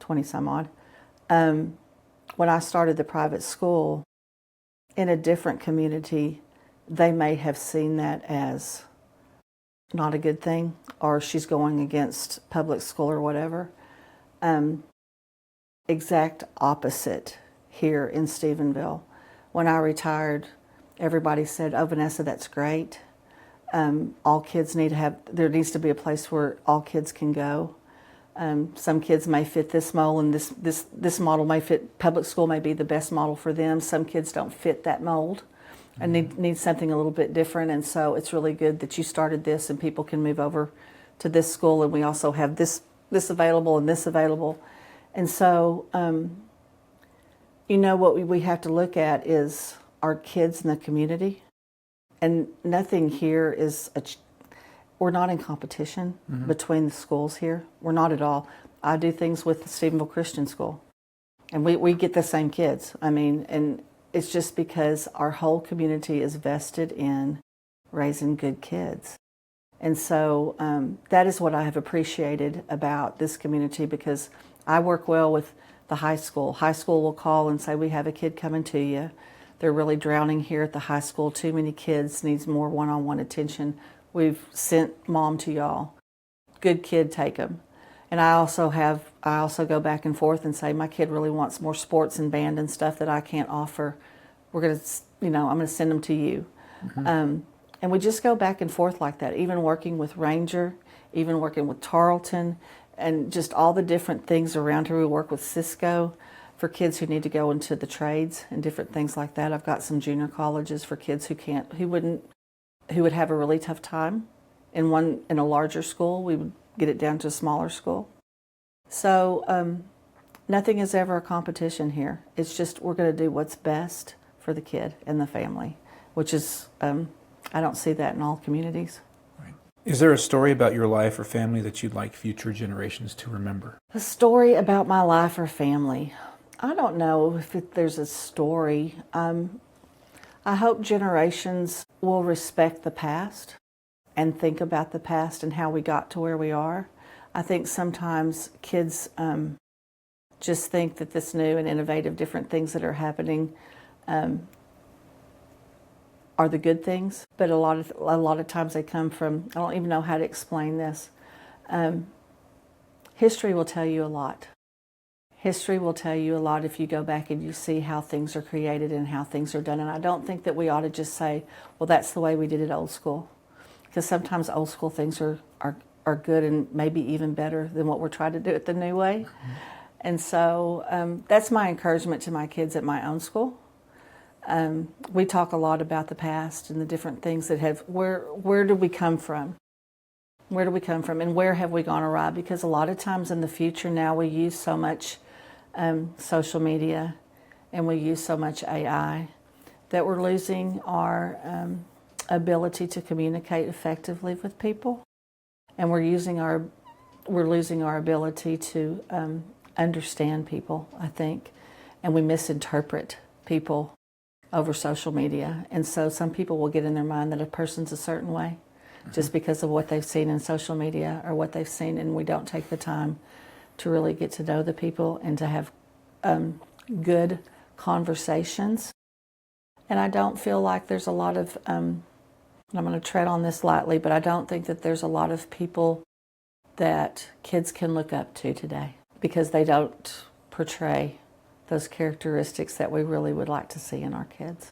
20 some odd. When I started the private school in a different community, they may have seen that as not a good thing, or she's going against public school or whatever. Exact opposite here in Stephenville. When I retired, everybody said, "Oh, Vanessa, that's great. All kids need to have, there needs to be a place where all kids can go. Some kids may fit this mold, and this model may fit, public school may be the best model for them. Some kids don't fit that mold and need something a little bit different. And so it's really good that you started this and people can move over to this school, and we also have this available and this available." And so, you know, what we have to look at is our kids in the community. And nothing here is, we're not in competition between the schools here. We're not at all. I do things with the Stephenville Christian School, and we get the same kids. I mean, and it's just because our whole community is vested in raising good kids. And so that is what I have appreciated about this community, because I work well with the high school. High school will call and say, "We have a kid coming to you. They're really drowning here at the high school. Too many kids, needs more one-on-one attention. We've sent mom to y'all. Good kid, take them." And I also go back and forth and say, "My kid really wants more sports and band and stuff that I can't offer. We're going to, I'm going to send them to you." And we just go back and forth like that, even working with Ranger, even working with Tarleton, and just all the different things around here. We work with Cisco for kids who need to go into the trades and different things like that. I've got some junior colleges for kids who would have a really tough time in a larger school. We would get it down to a smaller school. So nothing is ever a competition here. It's just we're going to do what's best for the kid and the family, which is, I don't see that in all communities. Right. Is there a story about your life or family that you'd like future generations to remember? A story about my life or family? I don't know if there's a story. I hope generations will respect the past and think about the past and how we got to where we are. I think sometimes kids just think that this new and innovative different things that are happening are the good things, but a lot of times they come from, I don't even know how to explain this. History will tell you a lot. History will tell you a lot if you go back and you see how things are created and how things are done. And I don't think that we ought to just say, "Well, that's the way we did it old school," because sometimes old school things are good and maybe even better than what we're trying to do it the new way. And so that's my encouragement to my kids at my own school. We talk a lot about the past and the different things that where did we come from? Where do we come from, and where have we gone awry? Because a lot of times in the future now we use so much social media and we use so much AI that we're losing our ability to communicate effectively with people, and we're losing our ability to understand people, I think, and we misinterpret people over social media. And so some people will get in their mind that a person's a certain way just because of what they've seen in social media or what they've seen, and we don't take the time to really get to know the people and to have good conversations. And I don't feel like there's a lot of, and I'm going to tread on this lightly, but I don't think that there's a lot of people that kids can look up to today because they don't portray those characteristics that we really would like to see in our kids.